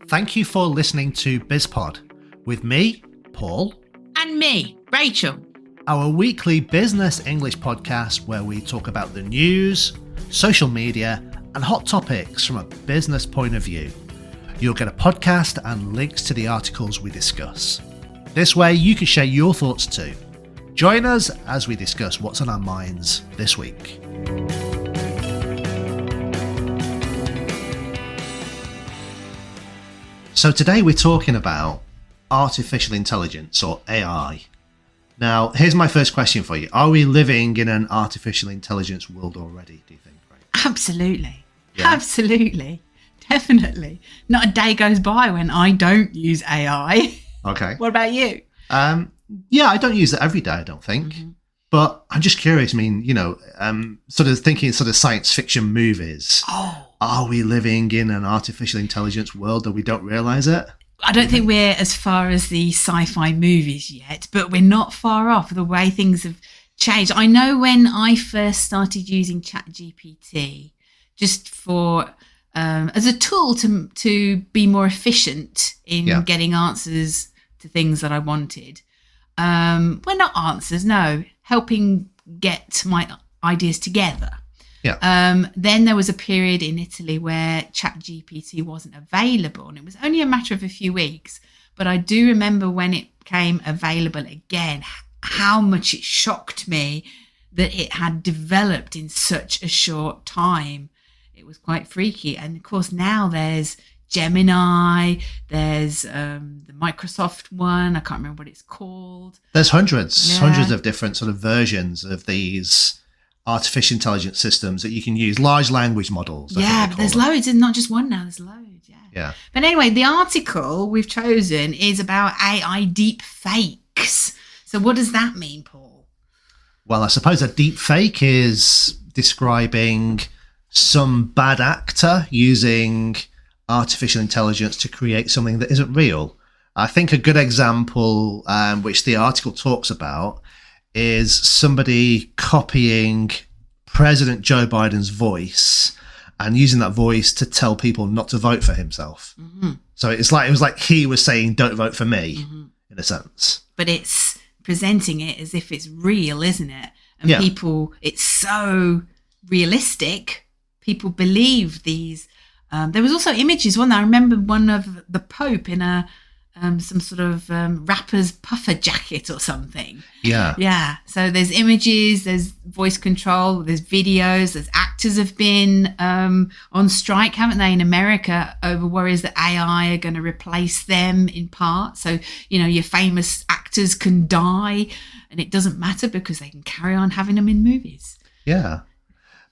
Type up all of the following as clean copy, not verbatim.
Thank you for listening to BizPod with me, Paul. And me, Rachel. Our weekly business English podcast where we talk about the news, social media, and hot topics from a business point of view. You'll get a podcast and links to the articles we discuss. This way you can share your thoughts too. Join us as we discuss what's on our minds this week. So today we're talking about artificial intelligence or AI. Now, here's my first question for you. Are we living in an artificial intelligence world already, do you think? Right? Absolutely. Yeah. Absolutely. Definitely. Not a day goes by when I don't use AI. Okay. What about you? Yeah, I don't use it every day, I don't think. Mm-hmm. But I'm just curious. I mean, sort of thinking sort of science fiction movies. Oh. Are we living in an artificial intelligence world that we don't realise it? I don't think we're as far as the sci-fi movies yet, but we're not far off the way things have changed. I know when I first started using ChatGPT, just for as a tool to be more efficient in getting answers to things that I wanted. Well, not answers, no, helping get my ideas together. Yeah. Then there was a period in Italy where ChatGPT wasn't available, and it was only a matter of a few weeks. But I do remember when it became available again, how much it shocked me that it had developed in such a short time. It was quite freaky. And of course, now there's Gemini, there's the Microsoft one. I can't remember what it's called. There's hundreds of different sort of versions of these artificial intelligence systems that you can use, large language models. Yeah, but there's loads, and not just one now, there's loads, Yeah. But anyway, the article we've chosen is about AI deepfakes. So what does that mean, Paul? Well, I suppose a deepfake is describing some bad actor using artificial intelligence to create something that isn't real. I think a good example, which the article talks about, is somebody copying President Joe Biden's voice and using that voice to tell people not to vote for himself. Mm-hmm. So it was like he was saying, "Don't vote for me," in a sense. But it's presenting it as if it's real, isn't it? And people, it's so realistic. People believe these. There was also images. I remember one of the Pope in a some sort of rapper's puffer jacket or something. Yeah. So there's images, there's voice control, there's videos, there's actors have been on strike, haven't they, in America, over worries that AI are going to replace them in part. So, your famous actors can die and it doesn't matter because they can carry on having them in movies. Yeah.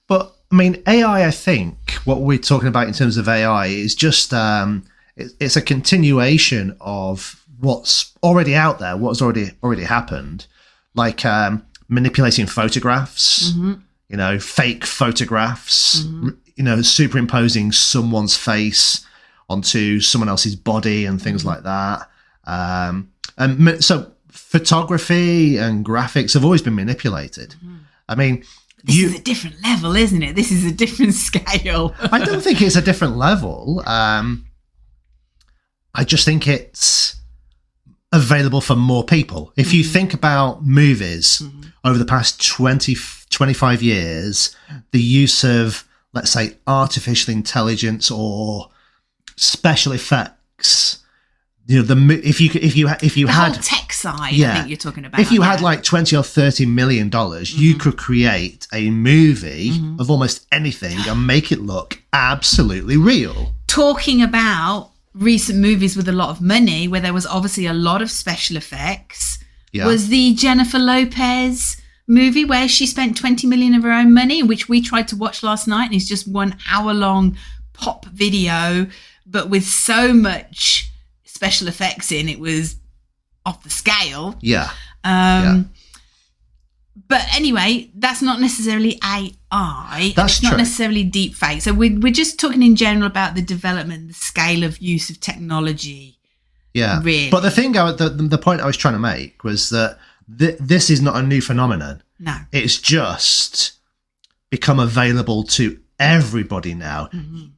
But, I mean, AI, I think, what we're talking about in terms of AI is just... it's a continuation of what's already out there, what's already happened, like manipulating photographs, fake photographs, superimposing someone's face onto someone else's body and things like that. And so photography and graphics have always been manipulated. I mean... This is a different level, isn't it? This is a different scale. I don't think it's a different level. I just think it's available for more people. If you think about movies over the past 25 years, the use of, let's say, artificial intelligence or special effects, if you the had whole tech side, I think you're talking about. If you had like $20 or $30 million, you could create a movie of almost anything and make it look absolutely real. Talking about recent movies with a lot of money, where there was obviously a lot of special effects, was the Jennifer Lopez movie where she spent 20 million of her own money, which we tried to watch last night, and it's just 1 hour long pop video, but with so much special effects in, it was off the scale. But anyway, that's not necessarily AI. That's not necessarily deep fake. So we're just talking in general about the development, the scale of use of technology. Yeah. Really. But the point I was trying to make was that this is not a new phenomenon. No. It's just become available to everybody now.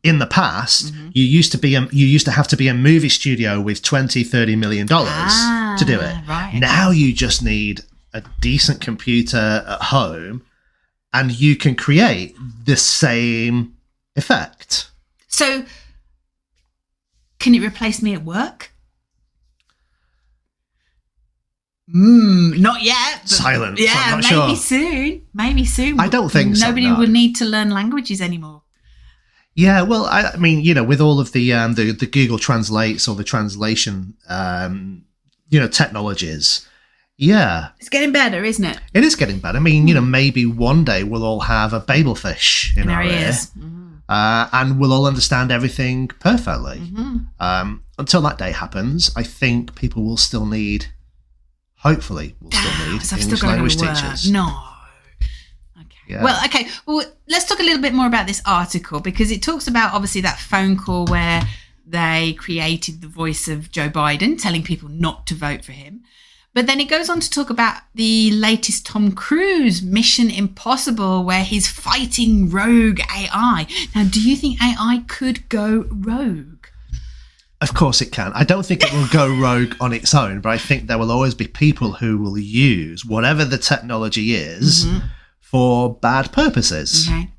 In the past, you used to have to be a movie studio with $20-30 million to do it. Right. Now you just need a decent computer at home, and you can create the same effect. So, can it replace me at work? Not yet. But Silence. Yeah, I'm not maybe sure. soon. Maybe soon. I don't think so. Nobody No. will need to learn languages anymore. Yeah, well, I mean, with all of the Google Translates or the translation, technologies, yeah, It's getting better, isn't it? it is getting better. I mean, maybe one day we'll all have a Babelfish in our ear, and we'll all understand everything perfectly. Until that day happens, I think people will still need. Hopefully, we'll still need English language teachers. No. Okay. Yeah. Well, let's talk a little bit more about this article, because it talks about obviously that phone call where they created the voice of Joe Biden telling people not to vote for him. But then it goes on to talk about the latest Tom Cruise Mission Impossible, where he's fighting rogue AI. Now, do you think AI could go rogue? Of course it can. I don't think it will go rogue on its own, but I think there will always be people who will use whatever the technology is for bad purposes. Okay.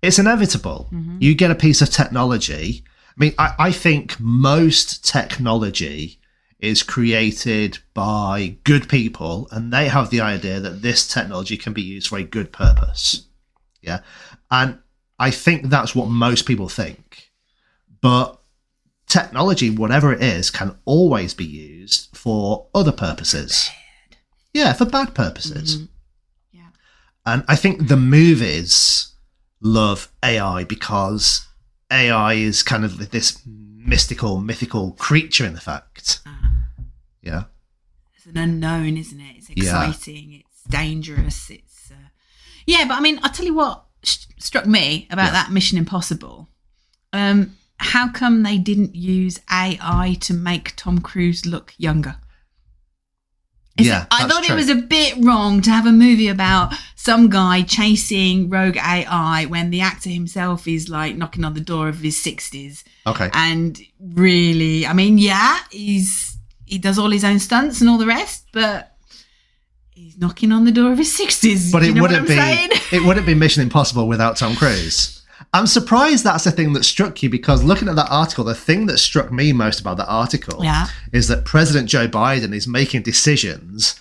It's inevitable. You get a piece of technology. I mean, I think most technology is created by good people, and they have the idea that this technology can be used for a good purpose. Yeah. And I think that's what most people think. But technology, whatever it is, can always be used for other purposes. Bad. Yeah, for bad purposes. Yeah. And I think the movies love AI because AI is kind of this mythical creature, in fact. Yeah. It's an unknown, isn't it? It's exciting. Yeah. It's dangerous. It's but I mean, I'll tell you what struck me about that Mission Impossible. How come they didn't use AI to make Tom Cruise look younger? I thought it was a bit wrong to have a movie about some guy chasing rogue AI when the actor himself is like knocking on the door of his 60s. Okay. And really, I mean, he does all his own stunts and all the rest, but he's knocking on the door of his 60s. But it wouldn't be Mission Impossible without Tom Cruise. I'm surprised that's the thing that struck you, because looking at that article, the thing that struck me most about that article is that President Joe Biden is making decisions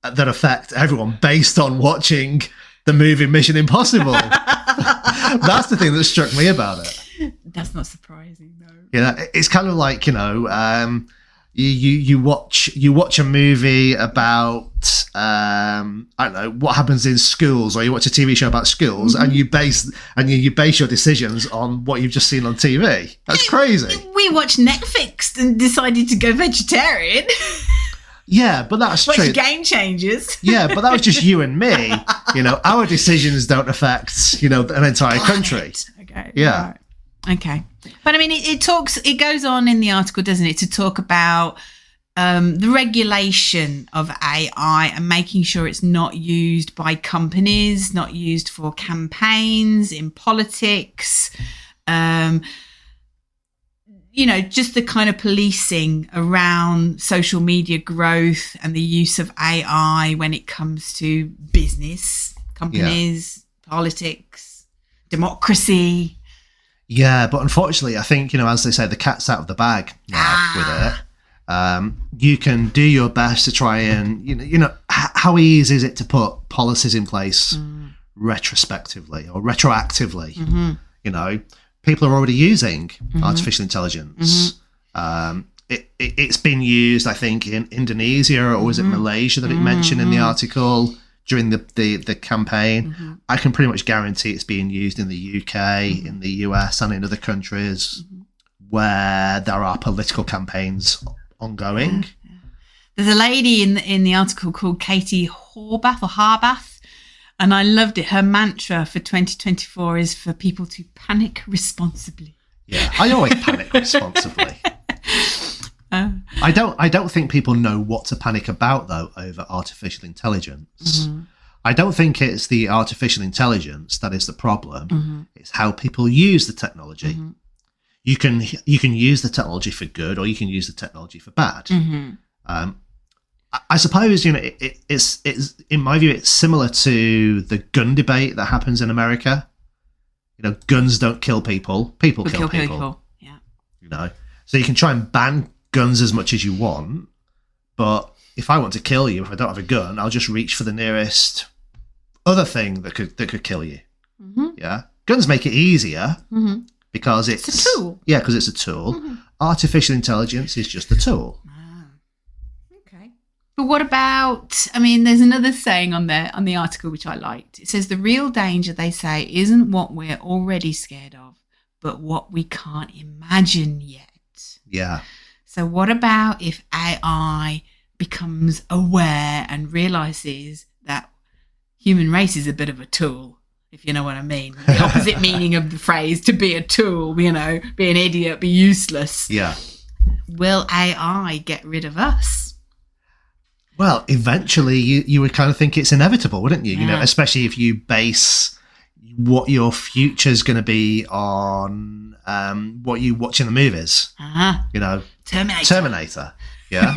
that affect everyone based on watching the movie Mission Impossible. That's the thing that struck me about it. That's not surprising, though. Yeah, it's kind of like, you watch a movie about I don't know what happens in schools, or you watch a TV show about schools, and you base your decisions on what you've just seen on TV. That's crazy. We watched Netflix and decided to go vegetarian. Yeah, but that's true. Game Changers. Yeah, but that was just you and me. Our decisions don't affect an entire country. Okay. Yeah. Right. Okay. But I mean, it goes on in the article, doesn't it, to talk about the regulation of AI and making sure it's not used by companies, not used for campaigns, in politics, just the kind of policing around social media growth and the use of AI when it comes to business, companies, politics, democracy. Yeah, but unfortunately, I think, as they say, the cat's out of the bag now with it. You can do your best to try and, how easy is it to put policies in place retrospectively or retroactively? People are already using artificial intelligence. It's been used, I think, in Indonesia, or was it Malaysia that it mentioned in the article during the campaign. I can pretty much guarantee it's being used in the UK, in the US, and in other countries where there are political campaigns ongoing. There's a lady in the article called Katie Harbath, and I loved it. Her mantra for 2024 is for people to panic responsibly. Yeah, I always panic responsibly. I don't think people know what to panic about, though, over artificial intelligence. I don't think it's the artificial intelligence that is the problem. It's how people use the technology. You can use the technology for good, or you can use the technology for bad. I suppose, it's in my view, it's similar to the gun debate that happens in America. Guns don't kill people; people kill people. Yeah. So you can try and ban guns as much as you want, but if I want to kill you, if I don't have a gun, I'll just reach for the nearest other thing that could kill you. Yeah, guns make it easier because it's a tool. Yeah, because it's a tool. Artificial intelligence is just a tool. Okay. But what about? I mean, there's another saying on the article which I liked. It says the real danger, they say, isn't what we're already scared of, but what we can't imagine yet. Yeah. So what about if AI becomes aware and realizes that human race is a bit of a tool, if you know what I mean? The opposite meaning of the phrase, to be a tool, be an idiot, be useless. Yeah. Will AI get rid of us? Well, eventually you would kind of think it's inevitable, wouldn't you? Yeah. Especially if you base what your future's going to be on what you watch in the movies. Terminator. Yeah.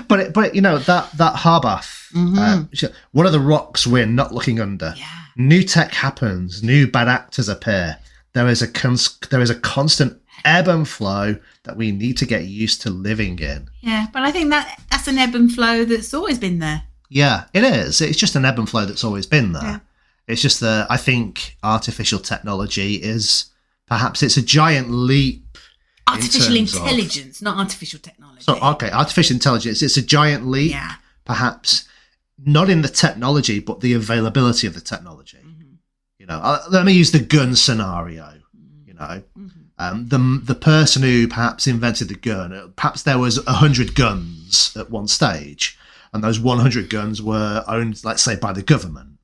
but that Harbath, what are the rocks we're not looking under? Yeah. New tech happens, new bad actors appear. There is a constant ebb and flow that we need to get used to living in. Yeah, but I think that's an ebb and flow that's always been there. Yeah, it is. It's just an ebb and flow that's always been there. Yeah. It's just that I think artificial technology is perhaps it's a giant leap. Artificial intelligence, not artificial technology. So, okay, artificial intelligence, it's a giant leap, perhaps not in the technology, but the availability of the technology. Let me use the gun scenario. The person who perhaps invented the gun, perhaps there was 100 guns at one stage, and those 100 guns were owned, let's say, by the government,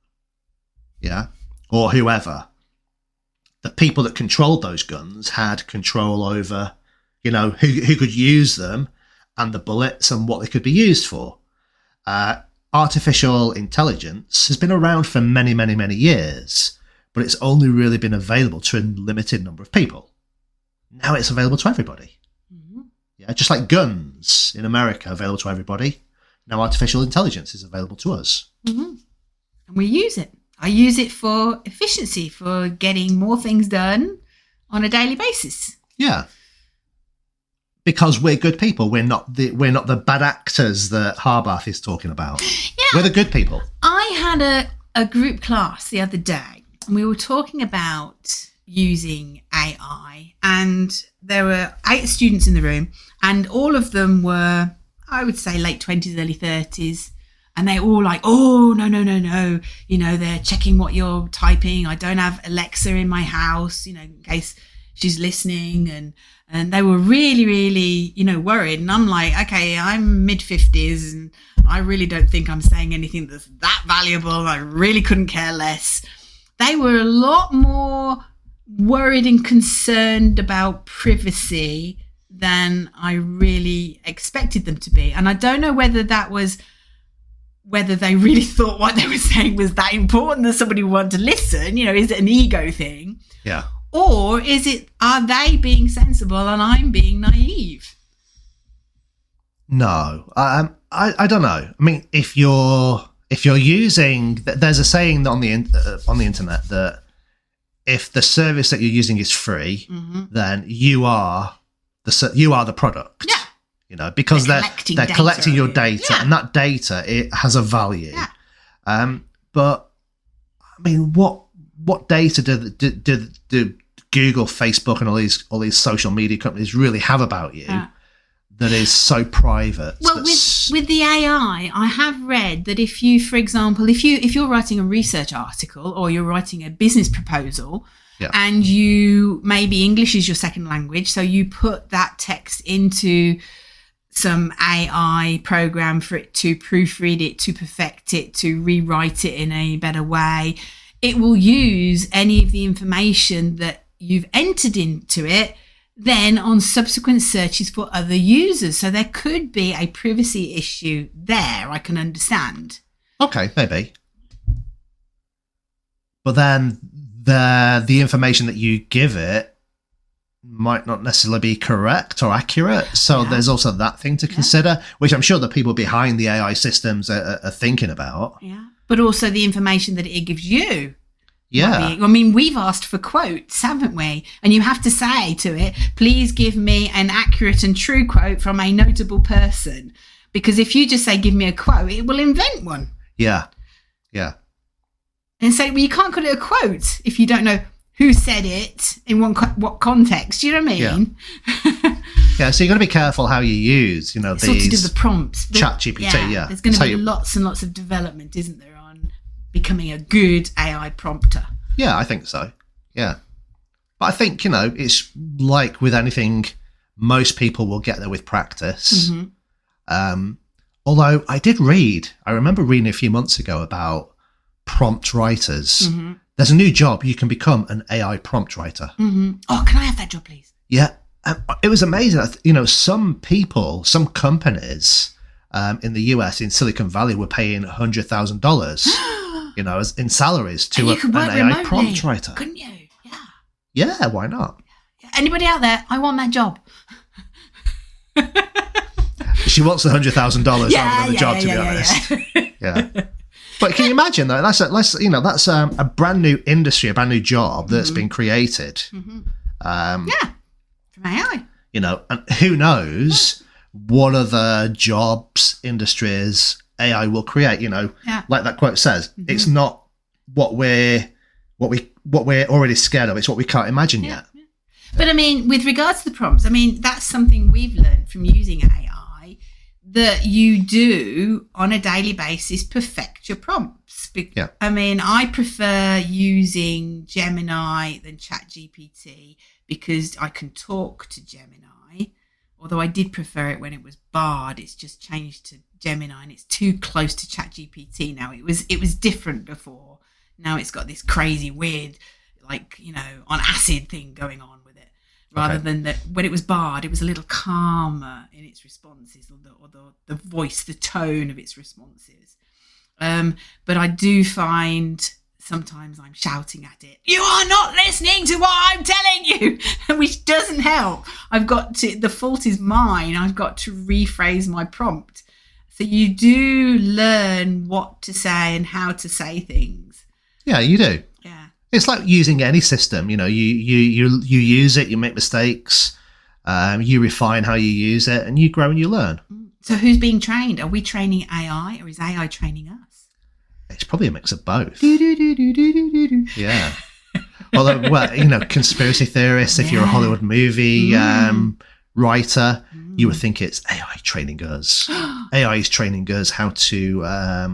or whoever. The people that controlled those guns had control over, who could use them and the bullets and what they could be used for. Artificial intelligence has been around for many, many, many years, but it's only really been available to a limited number of people. Now it's available to everybody. Yeah, just like guns in America available to everybody. Now artificial intelligence is available to us. And we use it. I use it for efficiency, for getting more things done on a daily basis. Yeah. Because we're good people. We're not the bad actors that Harbath is talking about. Yeah. We're the good people. I had a group class the other day, and we were talking about using AI, and there were 8 students in the room, and all of them were, I would say, late 20s, early 30s. And they're all like, oh, no. They're checking what you're typing. I don't have Alexa in my house, in case she's listening. And they were really, really, worried. And I'm like, okay, I'm mid-50s and I really don't think I'm saying anything that's that valuable. I really couldn't care less. They were a lot more worried and concerned about privacy than I really expected them to be. And I don't know whether they really thought what they were saying was that important that somebody would want to listen. Is it an ego thing? Yeah. Or are they being sensible and I'm being naive? No, I don't know. I mean, if you're using, there's a saying on the internet that if the service that you're using is free, then you are the product. Yeah. Because they're collecting your data, and that data, it has a value. Yeah. But I mean, what data do Google, Facebook, and all these social media companies really have about you that is so private? Well, with the AI, I have read that if you, for example, if you're writing a research article or you're writing a business proposal. Yeah. And you, maybe English is your second language, so you put that text into some AI program for it to proofread it, to perfect it, to rewrite it in a better way. It will use any of the information that you've entered into it then on subsequent searches for other users. So there could be a privacy issue there, I can understand. Okay, maybe. but then the information that you give it might not necessarily be correct or accurate. So there's also that thing to consider, which I'm sure the people behind the AI systems are thinking about. Yeah. But also the information that it gives you. Yeah. I mean, we've asked for quotes, haven't we? And you have to say to it, please give me an accurate and true quote from a notable person. Because if you just say, give me a quote, it will invent one. Yeah. Yeah. And say, well, you can't call it a quote if you don't know who said it in what context. Do you know what I mean? Yeah, so you've got to be careful how you use, these... It's all to do with the prompts. ChatGPT, yeah. There's going to be lots and lots of development, isn't there, on becoming a good AI prompter? Yeah, I think so. Yeah. But I think, it's like with anything, most people will get there with practice. Mm-hmm. Although I remember reading a few months ago about prompt writers. Mm-hmm. There's a new job. You can become an AI prompt writer. Mm-hmm. Oh, can I have that job, please? Yeah. It was amazing. Some people, some companies in the US, in Silicon Valley, were paying $100,000, in salaries to an AI prompt writer. Couldn't you? Yeah. Yeah, why not? Anybody out there? I want that job. She wants the $100,000 rather than the job, to be honest. Yeah. But can you imagine though? That's a brand new industry, a brand new job that's been created. Mm-hmm. From AI. And who knows what other jobs, industries AI will create? Like that quote says, it's not what we're already scared of. It's what we can't imagine yet. Yeah. But I mean, with regards to the prompts, that's something we've learned from using AI. That you do on a daily basis perfect your prompts. Yeah. I prefer using Gemini than ChatGPT because I can talk to Gemini. Although I did prefer it when it was Bard, it's just changed to Gemini and it's too close to ChatGPT now. It was different before. Now it's got this crazy weird, on acid thing going on with it. Rather than when it was Bard, it was a little calmer in its responses, or the voice, the tone of its responses. But I do find sometimes I'm shouting at it, you are not listening to what I'm telling you, which doesn't help. The fault is mine. I've got to rephrase my prompt. So you do learn what to say and how to say things. Yeah, you do. Yeah. It's like using any system, you use it, you make mistakes, you refine how you use it, and you grow and you learn. So who's being trained? Are we training AI or is AI training us? It's probably a mix of both. Yeah. Although, conspiracy theorists, if you're a Hollywood movie writer, you would think it's AI training us. AI is training us how to, I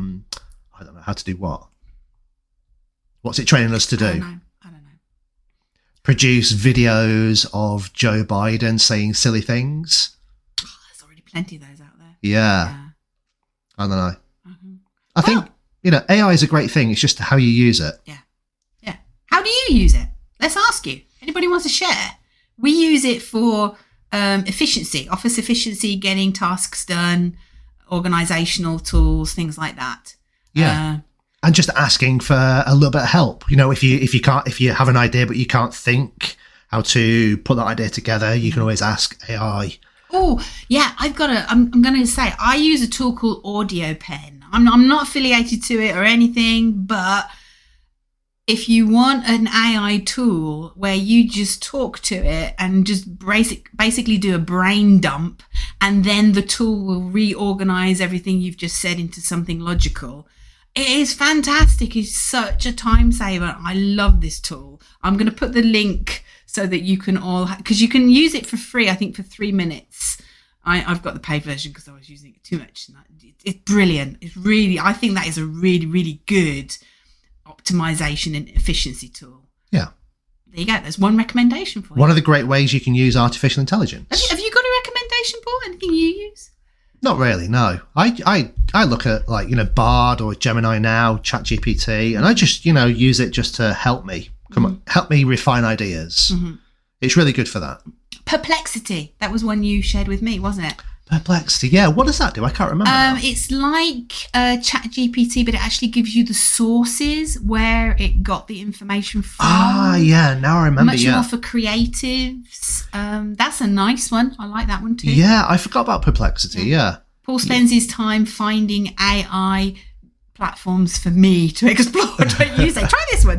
don't know, how to do what? What's it training us to do? I don't know. Produce videos of Joe Biden saying silly things. Oh, there's already plenty of those out there. Yeah. I don't know. Mm-hmm. I think, AI is a great thing. It's just how you use it. Yeah. Yeah. How do you use it? Let's ask you. Anybody wants to share? We use it for efficiency, office efficiency, getting tasks done, organizational tools, things like that. Yeah. And just asking for a little bit of help. If you have an idea but you can't think how to put that idea together, you can always ask AI. Oh, yeah, I'm going to say I use a tool called Audio Pen. I'm not affiliated to it or anything, but if you want an AI tool where you just talk to it and just basically do a brain dump, and then the tool will reorganize everything you've just said into something logical. It is fantastic. It's such a time saver. I love this tool. I'm going to put the link so that you can all, because you can use it for free, I think for 3 minutes. I've got the paid version because I was using it too much. It's brilliant. I think that is a really, really good optimization and efficiency tool. Yeah. There you go. There's one recommendation for you. One of the great ways you can use artificial intelligence. Have you got a recommendation, Paul? Anything you use? Not really, no. I look at Bard or Gemini now, ChatGPT, and I just use it just to help me help me refine ideas. Mm-hmm. It's really good for that. Perplexity, that was one you shared with me, wasn't it? Perplexity. Yeah. What does that do? I can't remember. Now. It's like ChatGPT, but it actually gives you the sources where it got the information from. Yeah. Now I remember. Much more for creatives. That's a nice one. I like that one too. Yeah, I forgot about Perplexity. Yeah. Paul spends his time finding AI platforms for me to explore. Don't you say, try this one.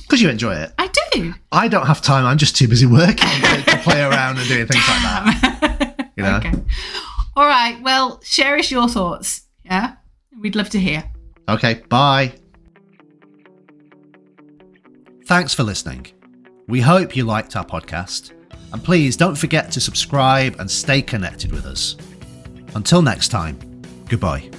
Because you enjoy it. I do. I don't have time. I'm just too busy working to play around and doing things like that. You know? Okay. All right. Well, share us your thoughts. Yeah. We'd love to hear. Okay. Bye. Thanks for listening. We hope you liked our podcast. And please don't forget to subscribe and stay connected with us. Until next time, goodbye.